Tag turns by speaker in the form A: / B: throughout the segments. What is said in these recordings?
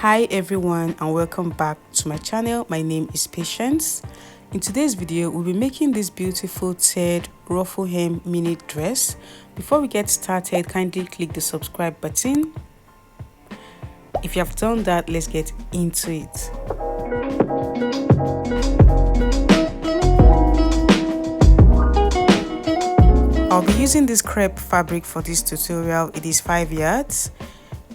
A: Hi everyone and welcome back to my channel. My name is Patience. In today's video we'll be making this beautiful tiered ruffle hem mini dress. Before we get started, kindly click the subscribe button. If you have done that, let's get into it. I'll be using this crepe fabric for this tutorial. It is 5 yards.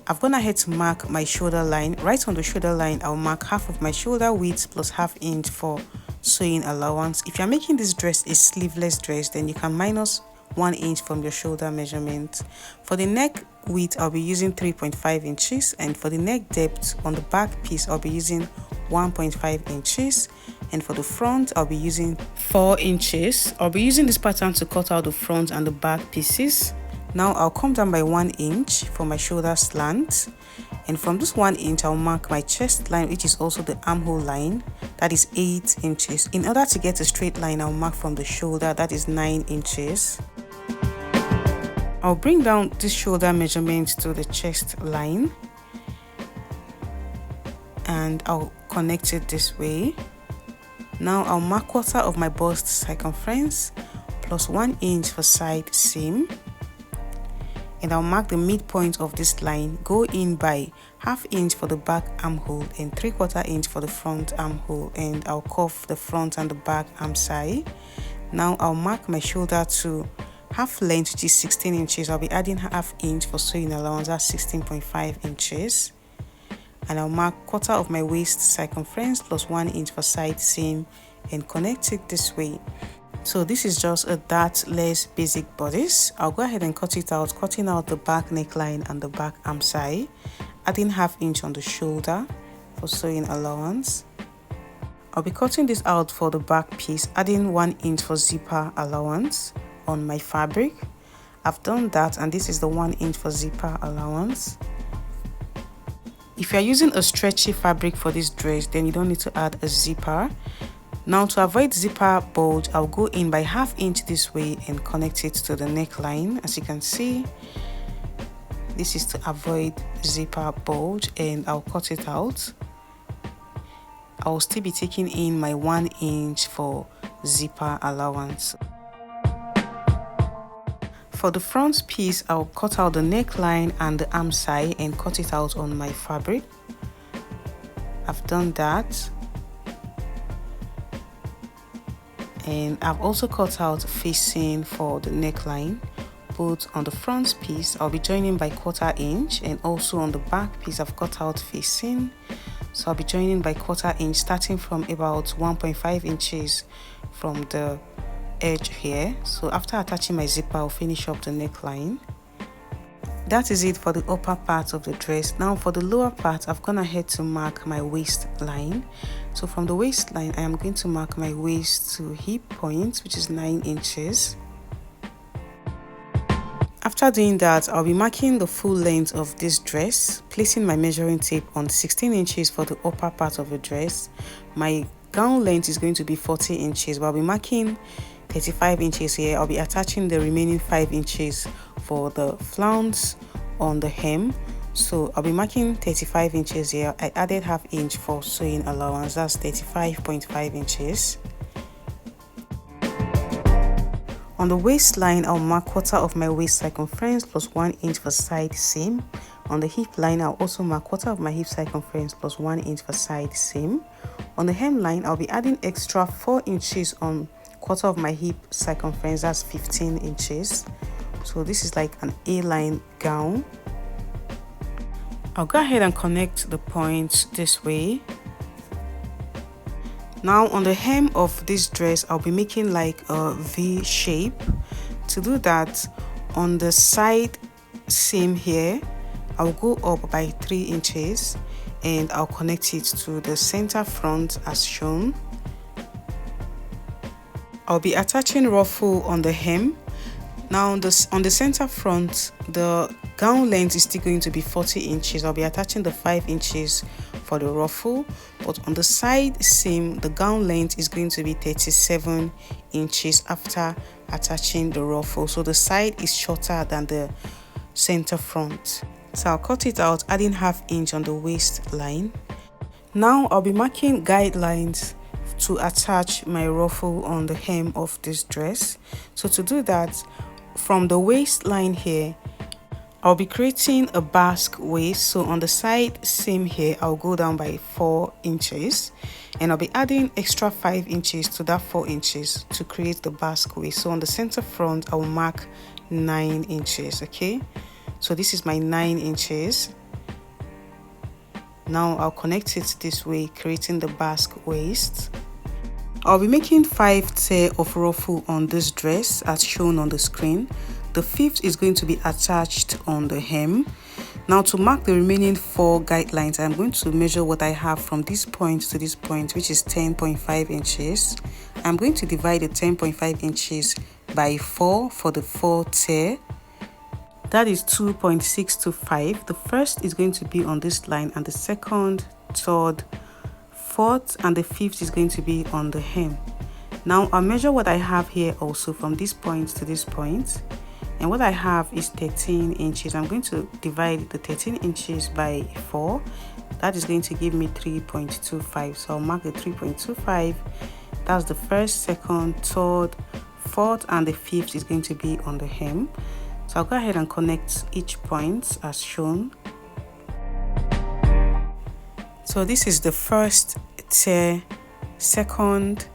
A: I've gone ahead to mark my shoulder line. Right on the shoulder line, I'll mark half of my shoulder width plus ½ inch for sewing allowance. If you're making this dress a sleeveless dress, then you can minus 1 inch from your shoulder measurement. For the neck width, I'll be using 3.5 inches, and for the neck depth on the back piece, I'll be using 1.5 inches, and for the front, I'll be using 4 inches. I'll be using this pattern to cut out the front and the back pieces. Now I'll come down by 1 inch for my shoulder slant, and from this 1 inch I'll mark my chest line, which is also the armhole line, that is 8 inches. In order to get a straight line, I'll mark from the shoulder, that is 9 inches. I'll bring down this shoulder measurement to the chest line and I'll connect it this way. Now I'll mark quarter of my bust circumference plus 1 inch for side seam, and I'll mark the midpoint of this line, go in by ½ inch for the back armhole and 3/4 inch for the front armhole, and I'll cuff the front and the back arm side. Now I'll mark my shoulder to half length, which is 16 inches. I'll be adding ½ inch for sewing allowance, that's 16.5 inches. And I'll mark quarter of my waist circumference plus 1 inch for side seam and connect it this way. So this is just a dartless basic bodice. I'll go ahead and cut it out, cutting out the back neckline and the back arm side, adding ½ inch on the shoulder for sewing allowance. I'll be cutting this out for the back piece, adding 1 inch for zipper allowance on my fabric. I've done that, and this is the 1 inch for zipper allowance. If you're using a stretchy fabric for this dress, then you don't need to add a zipper. Now to avoid zipper bulge, I'll go in by ½ inch this way and connect it to the neckline. As you can see, this is to avoid zipper bulge, and I'll cut it out. I'll still be taking in my 1 inch for zipper allowance. For the front piece, I'll cut out the neckline and the arm side and cut it out on my fabric. I've done that. And I've also cut out facing for the neckline. Both on the front piece, I'll be joining by ½ inch, and also on the back piece, I've cut out facing. So I'll be joining by ½ inch, starting from about 1.5 inches from the edge here. So after attaching my zipper, I'll finish up the neckline. That is it for the upper part of the dress. Now for the lower part, I've gone ahead to mark my waistline. So from the waistline, I am going to mark my waist to hip point, which is 9 inches. After doing that, I'll be marking the full length of this dress, placing my measuring tape on 16 inches for the upper part of the dress. My gown length is going to be 40 inches, but I'll be marking 35 inches here. I'll be attaching the remaining 5 inches for the flounce on the hem. So I'll be marking 35 inches here. I added ½ inch for sewing allowance, that's 35.5 inches. On the waistline, I'll mark quarter of my waist circumference plus 1 inch for side seam. On the hip line, I'll also mark quarter of my hip circumference plus 1 inch for side seam. On the hem line, I'll be adding extra 4 inches on quarter of my hip circumference, that's 15 inches. So this is like an A-line gown. I'll go ahead and connect the points this way. Now on the hem of this dress, I'll be making like a V shape. To do that, on the side seam here, I'll go up by 3 inches and I'll connect it to the center front as shown. I'll be attaching ruffle on the hem. Now on the center front, the gown length is still going to be 40 inches. I'll be attaching the 5 inches for the ruffle, but on the side seam, the gown length is going to be 37 inches after attaching the ruffle. So the side is shorter than the center front. So I'll cut it out, adding ½ inch on the waistline. Now I'll be marking guidelines to attach my ruffle on the hem of this dress. So to do that, from the waistline here, I'll be creating a basque waist. So on the side seam here, I'll go down by 4 inches, and I'll be adding extra 5 inches to that 4 inches to create the basque waist. So on the center front, I will mark 9 inches. Okay, so this is my 9 inches. Now I'll connect it this way, creating the basque waist. I'll be making 5 tier of ruffle on this dress as shown on the screen. The 5th is going to be attached on the hem. Now to mark the remaining 4 guidelines, I'm going to measure what I have from this point to this point, which is 10.5 inches. I'm going to divide the 10.5 inches by 4 for the 4 tier. That is 2.625. The first is going to be on this line, and the second, third, fourth, and the 5th is going to be on the hem. Now I'll measure what I have here also from this point to this point. And what I have is 13 inches. I'm going to divide the 13 inches by 4. That is going to give me 3.25. So I'll mark the 3.25. That's the first, second, third, fourth, and the 5th is going to be on the hem. So I'll go ahead and connect each point as shown. So this is the first tier, second,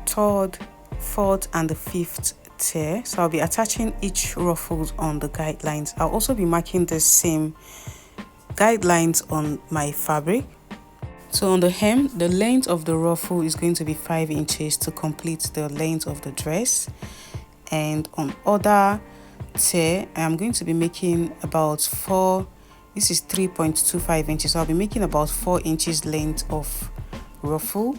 A: third, fourth, and the 5th tier. So I'll be attaching each ruffles on the guidelines. I'll also be marking the same guidelines on my fabric. So on the hem, the length of the ruffle is going to be 5 inches to complete the length of the dress. And on other tier, I'm going to be making about 4, this is 3.25 inches. So I'll be making about 4 inches length of ruffle.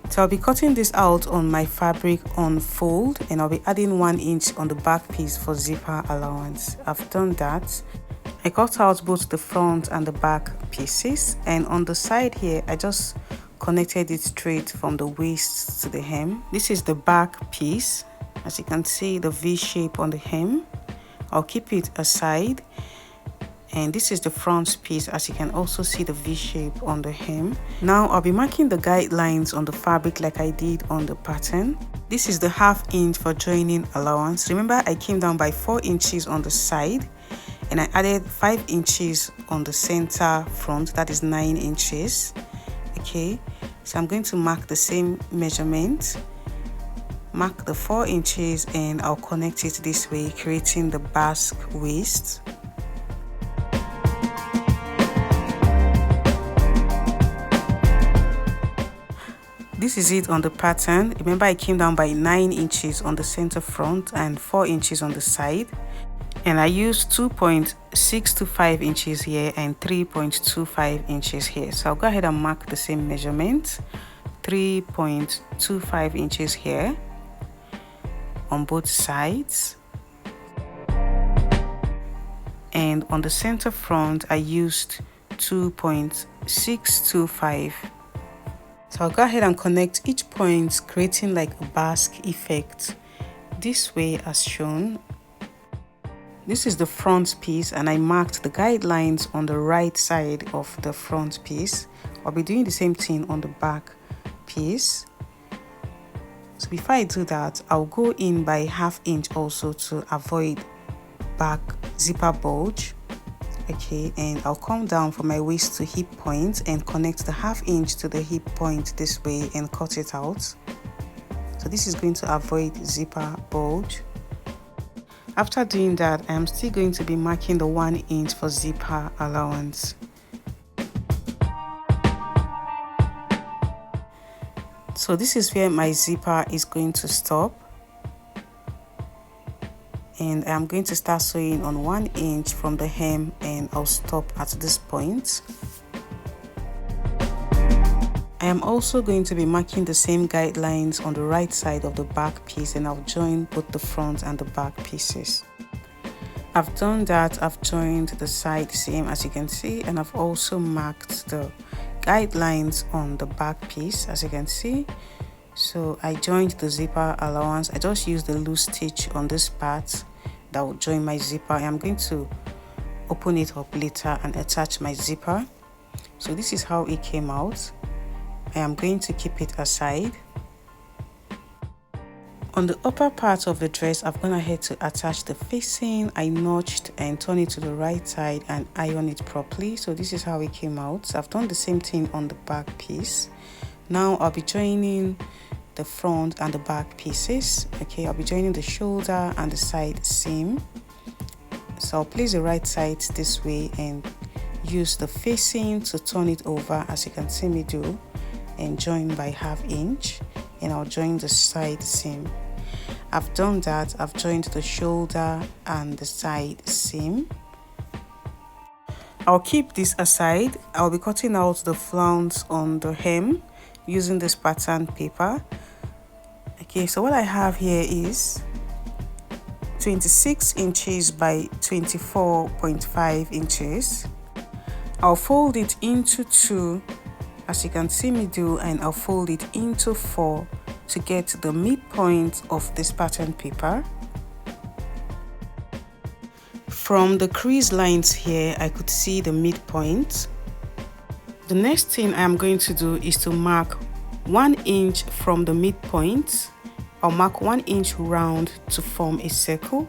A: So I'll be cutting this out on my fabric on fold, and I'll be adding 1 inch on the back piece for zipper allowance. I've done that. I cut out both the front and the back pieces, and on the side here I just connected it straight from the waist to the hem. This is the back piece. As you can see, the V shape on the hem. I'll keep it aside. And this is the front piece. As you can also see, the V shape on the hem. Now I'll be marking the guidelines on the fabric like I did on the pattern. This is the ½ inch for joining allowance. Remember, I came down by 4 inches on the side, and I added 5 inches on the center front. That is 9 inches. Okay, so I'm going to mark the same measurement. Mark the 4 inches, and I'll connect it this way, creating the basque waist. This is it on the pattern. Remember, I came down by 9 inches on the center front and 4 inches on the side, and I used 2.625 inches here and 3.25 inches here. So I'll go ahead and mark the same measurement, 3.25 inches here on both sides, and on the center front I used 2.625. So I'll go ahead and connect each point, creating like a basque effect this way as shown. This is the front piece, and I marked the guidelines on the right side of the front piece. I'll be doing the same thing on the back piece. So before I do that, I'll go in by ½ inch also to avoid back zipper bulge. Okay, and I'll come down from my waist to hip point and connect the ½ inch to the hip point this way and cut it out. So this is going to avoid zipper bulge. After doing that, I'm still going to be marking the 1 inch for zipper allowance. So this is where my zipper is going to stop, and I'm going to start sewing on 1 inch from the hem, and I'll stop at this point. I am also going to be marking the same guidelines on the right side of the back piece, and I'll join both the front and the back pieces. I've done that. I've joined the side seam as you can see, and I've also marked the guidelines on the back piece as you can see. So I joined the zipper allowance. I just used the loose stitch on this part that will join my zipper. I'm going to open it up later and attach my zipper. So this is how it came out. I am going to keep it aside. On the upper part of the dress, I've gone ahead to attach the facing. I notched and turned it to the right side and iron it properly. So this is how it came out. So I've done the same thing on the back piece. Now I'll be joining the front and the back pieces. Okay, I'll be joining the shoulder and the side seam. So I'll place the right side this way and use the facing to turn it over, as you can see me do, and join by 1/2 inch, and I'll join the side seam. I've done that. I've joined the shoulder and the side seam. I'll keep this aside. I'll be cutting out the flounce on the hem using this pattern paper. Okay, so what I have here is 26 inches by 24.5 inches. I'll fold it into 2, as you can see me do, and I'll fold it into 4 to get the midpoint of this pattern paper. From the crease lines here, I could see the midpoint. The next thing I am going to do is to mark 1 inch from the midpoint. I'll mark 1 inch round to form a circle,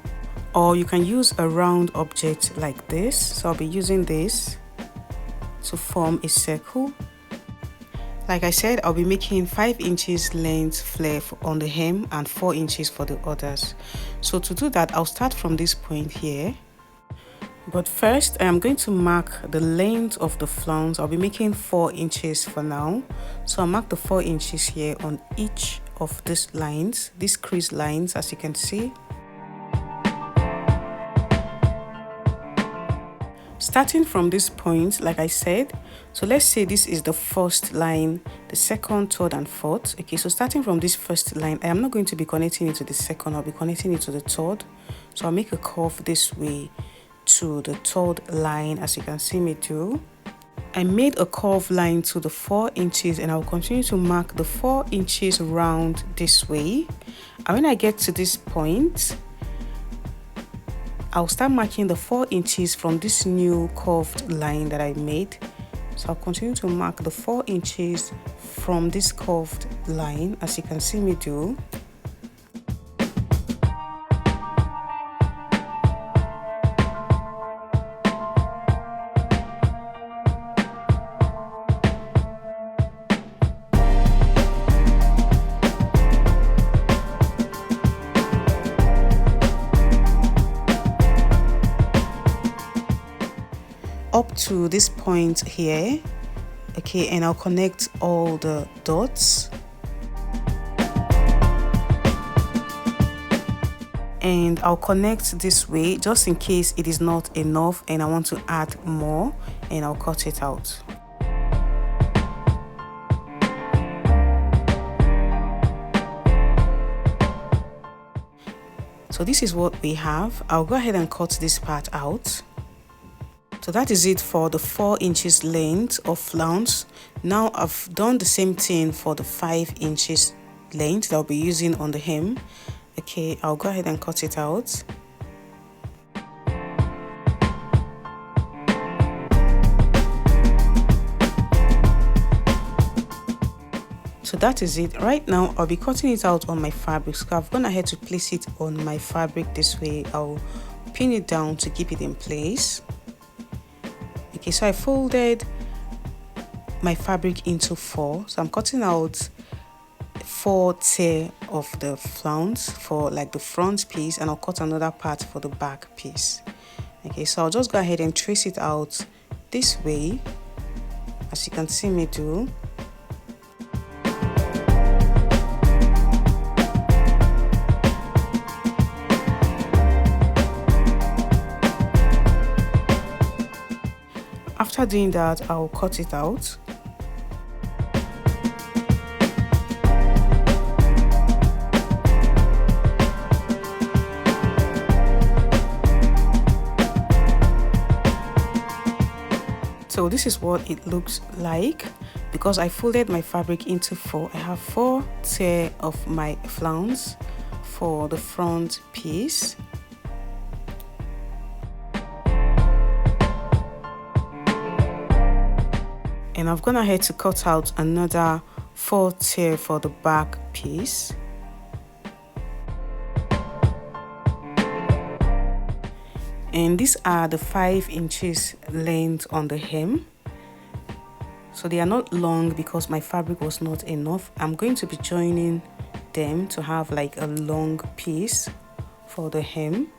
A: or you can use a round object like this. So I'll be using this to form a circle. Like I said, I'll be making 5 inches length flare on the hem and 4 inches for the others. So to do that, I'll start from this point here. But first, I am going to mark the length of the flounce. I'll be making 4 inches for now. So I'll mark the 4 inches here on each of these lines, these crease lines, as you can see. Starting from this point, like I said, so let's say this is the first line, the second, third, and fourth. Okay, so starting from this first line, I am not going to be connecting it to the second, I'll be connecting it to the third. So I'll make a curve this way to the third line, as you can see me do. I made a curved line to the 4 inches, and I'll continue to mark the 4 inches round this way. And when I get to this point, I'll start marking the 4 inches from this new curved line that I made. So I'll continue to mark the 4 inches from this curved line, as you can see me do. Up to this point here. Okay, and I'll connect all the dots, and I'll connect this way just in case it is not enough and I want to add more, and I'll cut it out. So this is what we have. I'll go ahead and cut this part out. So that is it for the 4 inches length of flounce. Now I've done the same thing for the 5 inches length that I'll be using on the hem. Okay, I'll go ahead and cut it out. So that is it. Right now I'll be cutting it out on my fabric. So I've gone ahead to place it on my fabric this way. I'll pin it down to keep it in place. Okay, so I folded my fabric into 4. So I'm cutting out 4 tiers of the flounce for like the front piece, and I'll cut another part for the back piece. Okay, so I'll just go ahead and trace it out this way, as you can see me do. After doing that, I'll cut it out. So this is what it looks like. Because I folded my fabric into 4, I have 4 tiers of my flounce for the front piece. And I've gone ahead to cut out another 4 tier for the back piece. And these are the 5 inches length on the hem. So they are not long because my fabric was not enough. I'm going to be joining them to have like a long piece for the hem.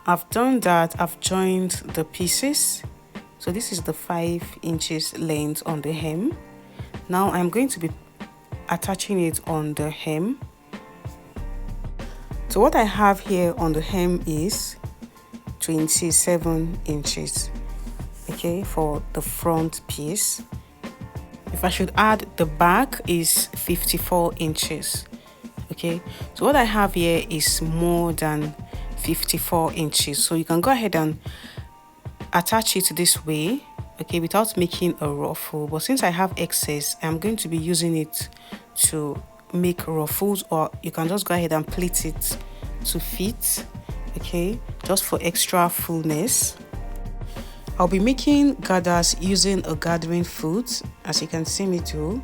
A: I've done that. I've joined the pieces. So this is the 5 inches length on the hem. Now I'm going to be attaching it on the hem. So what I have here on the hem is 27 inches, okay, for the front piece. If I should add the back is 54 inches, okay. So what I have here is more than 54 inches. So you can go ahead and attach it this way, okay, without making a ruffle. But since I have excess, I'm going to be using it to make ruffles, or you can just go ahead and plait it to fit, okay, just for extra fullness. I'll be making gathers using a gathering foot, as you can see me do.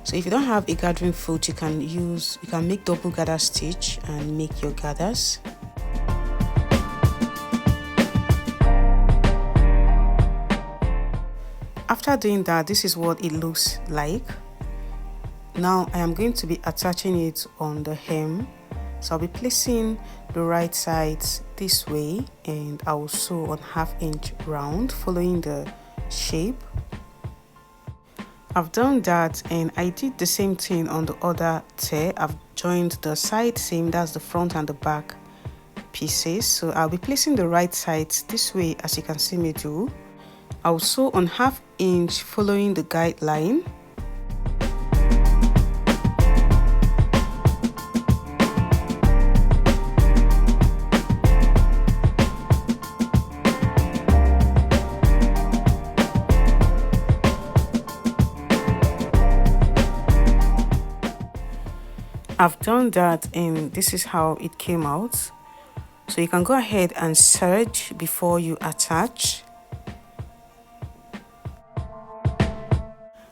A: So if you don't have a gathering foot, you can make double gather stitch and make your gathers. After doing that, this is what it looks like. Now I am going to be attaching it on the hem. So I'll be placing the right sides this way, and I will sew on 1/2 inch round following the shape. I've done that, and I did the same thing on the other tear. I've joined the side seam, that's the front and the back pieces. So I'll be placing the right sides this way, as you can see me do. I'll sew on 1/2 inch following the guideline. I've done that, and this is how it came out. So you can go ahead and serge before you attach.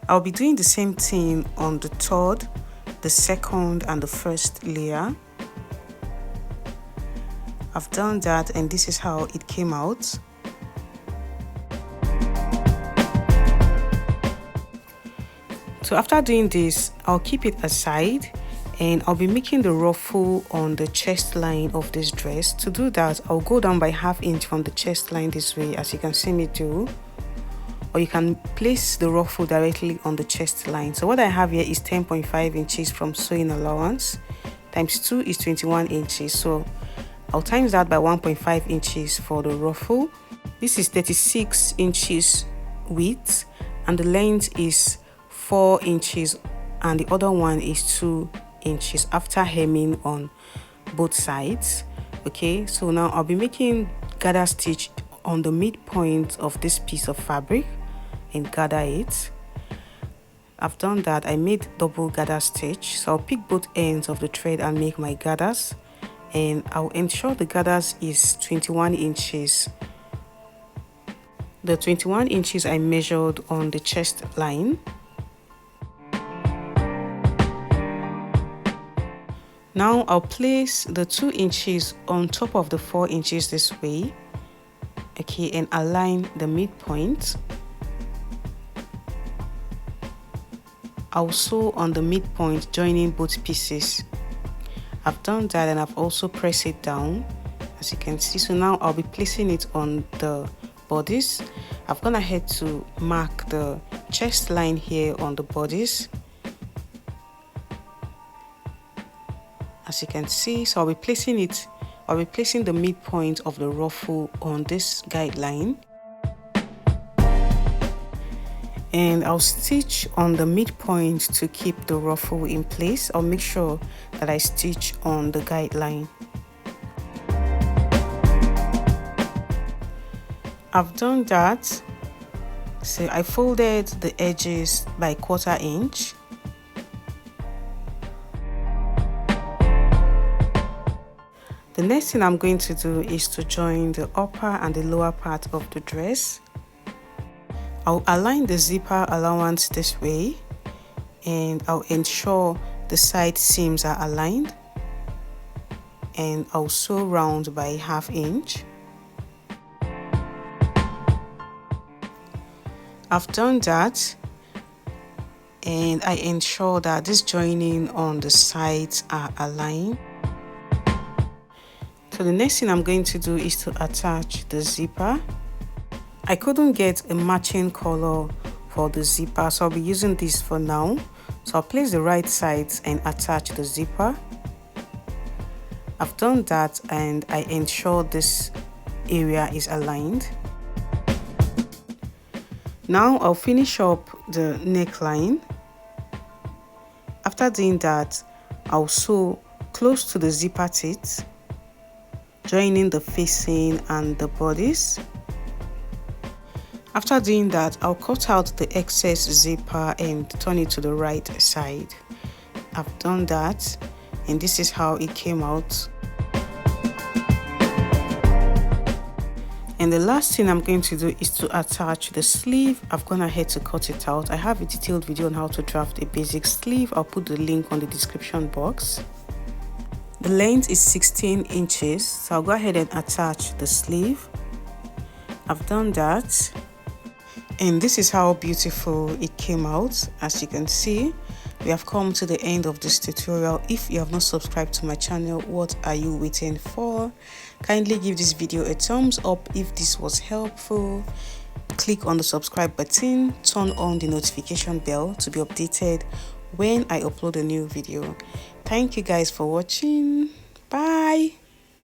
A: I'll be doing the same thing on the 3rd, the 2nd, and the 1st layer. I've done that, and this is how it came out. So after doing this, I'll keep it aside, and I'll be making the ruffle on the chest line of this dress. To do that, I'll go down by 1/2 inch from the chest line this way, as you can see me do. Or you can place the ruffle directly on the chest line. So what I have here is 10.5 inches from sewing allowance, times 2 is 21 inches. So I'll times that by 1.5 inches for the ruffle. This is 36 inches width, and the length is 4 inches, and the other one is 2 inches after hemming on both sides. Okay, so now I'll be making gather stitch on the midpoint of this piece of fabric and gather it. I've done that. I made double gather stitch, so I'll pick both ends of the thread and make my gathers, and I'll ensure the gathers is 21 inches. The 21 inches I measured on the chest line. Now I'll place the 2 inches on top of the 4 inches this way, okay, and align the midpoint. I'll sew on the midpoint, joining both pieces. I've done that, and I've also pressed it down, as you can see. So now I'll be placing it on the bodice. I've gone ahead to mark the chest line here on the bodice, as you can see. So I'll be placing the midpoint of the ruffle on this guideline, and I'll stitch on the midpoint to keep the ruffle in place. I'll make sure that I stitch on the guideline. I've done that. So I folded the edges by 1/4 inch. The next thing I'm going to do is to join the upper and the lower part of the dress. I'll align the zipper allowance this way, and I'll ensure the side seams are aligned, and I'll sew round by 1/2 inch. I've done that, and I ensure that this joining on the sides are aligned. So the next thing I'm going to do is to attach the zipper. I couldn't get a matching color for the zipper, so I'll be using this for now. So I'll place the right sides and attach the zipper. I've done that, and I ensure this area is aligned. Now I'll finish up the neckline. After doing that, I'll sew close to the zipper teeth, joining the facing and the bodice. After doing that, I'll cut out the excess zipper and turn it to the right side. I've done that, and this is how it came out. And the last thing I'm going to do is to attach the sleeve. I've gone ahead to cut it out. I have a detailed video on how to draft a basic sleeve. I'll put the link on the description box. The length is 16 inches, so I'll go ahead and attach the sleeve. I've done that, and this is how beautiful it came out. As you can see, we have come to the end of this tutorial. If you have not subscribed to my channel, what are you waiting for? Kindly give this video a thumbs up if this was helpful. Click on the subscribe button, turn on the notification bell to be updated when I upload a new video. Thank you guys for watching. Bye.